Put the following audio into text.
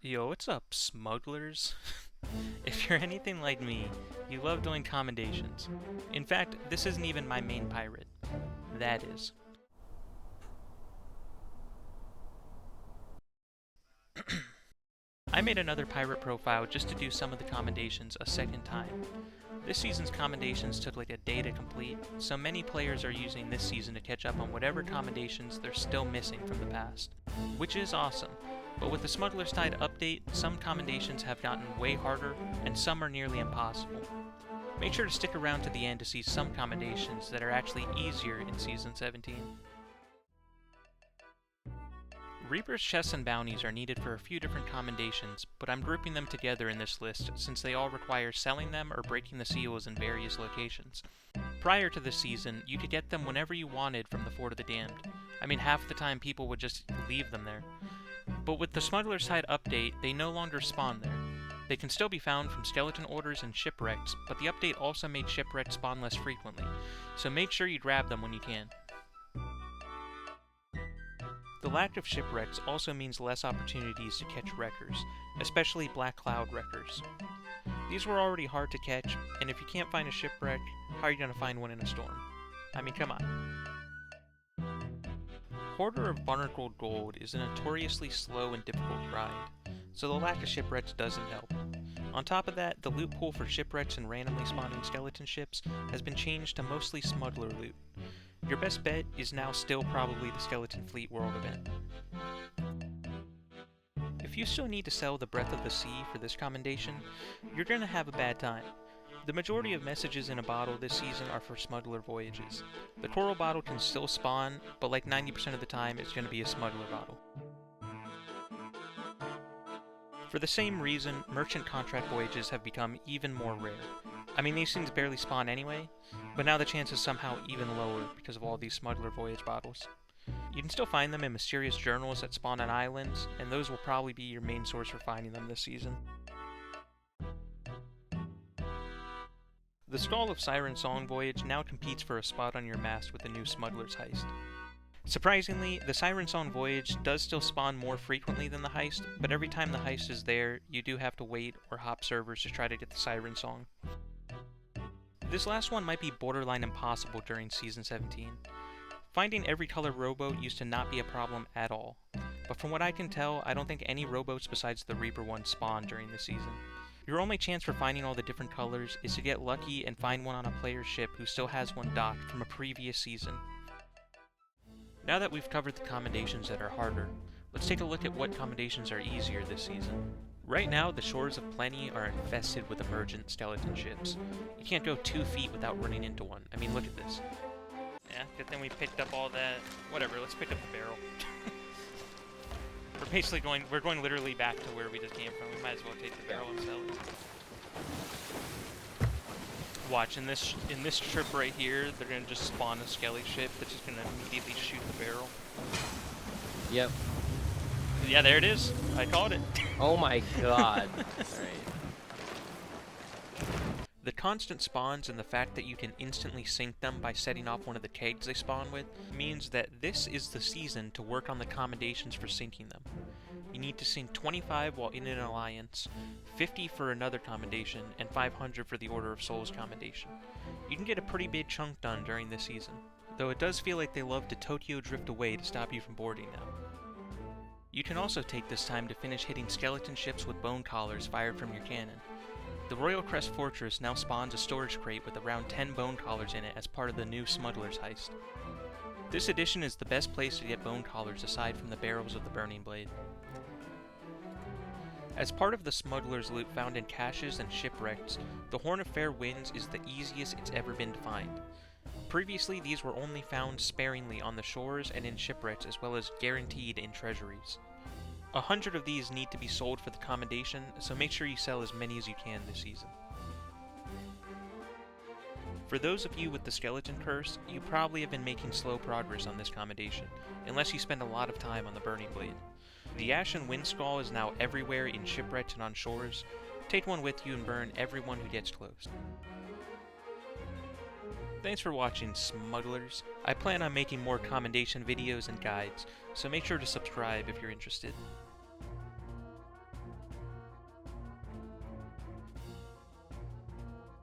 Yo, what's up, smugglers? If you're anything like me, you love doing commendations. In fact, this isn't even my main pirate. That is. I made another pirate profile just to do some of the commendations a second time. This season's commendations took like a day to complete, so many players are using this season to catch up on whatever commendations they're still missing from the past. Which is awesome, but with the Smugglers Tide update, some commendations have gotten way harder, and some are nearly impossible. Make sure to stick around to the end to see some commendations that are actually easier in Season 17. Reaper's chests and bounties are needed for a few different commendations, but I'm grouping them together in this list since they all require selling them or breaking the seals in various locations. Prior to this season, you could get them whenever you wanted from the Fort of the Damned. I mean, half the time people would just leave them there. But with the Smugglers Tide update, they no longer spawn there. They can still be found from skeleton orders and shipwrecks, but the update also made shipwrecks spawn less frequently, so make sure you grab them when you can. The lack of shipwrecks also means less opportunities to catch wreckers, especially Black Cloud wreckers. These were already hard to catch, and if you can't find a shipwreck, how are you going to find one in a storm? I mean, come on. Hoarder of Barnacled Gold is a notoriously slow and difficult grind, so the lack of shipwrecks doesn't help. On top of that, the loot pool for shipwrecks and randomly spawning skeleton ships has been changed to mostly smuggler loot. Your best bet is now still probably the Skeleton Fleet World event. If you still need to sell the Breath of the Sea for this commendation, you're gonna have a bad time. The majority of messages in a bottle this season are for smuggler voyages. The coral bottle can still spawn, but like 90% of the time it's gonna be a smuggler bottle. For the same reason, merchant contract voyages have become even more rare. I mean, these things barely spawn anyway, but now the chance is somehow even lower because of all these smuggler voyage bottles. You can still find them in mysterious journals that spawn on islands, and those will probably be your main source for finding them this season. The Skull of Siren Song voyage now competes for a spot on your mast with the new Smuggler's Heist. Surprisingly, the Siren Song voyage does still spawn more frequently than the heist, but every time the heist is there, you do have to wait or hop servers to try to get the Siren Song. This last one might be borderline impossible during Season 17. Finding every color rowboat used to not be a problem at all, but from what I can tell, I don't think any rowboats besides the Reaper one spawn during this season. Your only chance for finding all the different colors is to get lucky and find one on a player's ship who still has one docked from a previous season. Now that we've covered the commendations that are harder, let's take a look at what commendations are easier this season. Right now, the shores of Plenty are infested with emergent skeleton ships. You can't go 2 feet without running into one. I mean, look at this. Yeah, good thing we picked up all that. Whatever, let's pick up the barrel. We're going literally back to where we just came from. We might as well take the barrel and sell it. Watch, in this trip right here, they're gonna just spawn a skelly ship that's just gonna immediately shoot the barrel. Yep. Yeah, there it is. I called it. Oh my god. Alright. The constant spawns and the fact that you can instantly sink them by setting off one of the kegs they spawn with means that this is the season to work on the commendations for sinking them. You need to sink 25 while in an alliance, 50 for another commendation, and 500 for the Order of Souls commendation. You can get a pretty big chunk done during this season, though it does feel like they love to Tokyo drift away to stop you from boarding now. You can also take this time to finish hitting skeleton ships with bone collars fired from your cannon. The Royal Crest Fortress now spawns a storage crate with around 10 bone collars in it as part of the new Smuggler's Heist. This edition is the best place to get bone collars aside from the barrels of the Burning Blade. As part of the smuggler's loot found in caches and shipwrecks, the Horn of Fair Winds is the easiest it's ever been to find. Previously, these were only found sparingly on the shores and in shipwrecks, as well as guaranteed in treasuries. 100 of these need to be sold for the commendation, so make sure you sell as many as you can this season. For those of you with the Skeleton Curse, you probably have been making slow progress on this commendation, unless you spend a lot of time on the Burning Blade. The Ashen Wind Skull is now everywhere in shipwrecks and on shores. Take one with you and burn everyone who gets close. Thanks for watching, smugglers. I plan on making more commendation videos and guides, so make sure to subscribe if you're interested.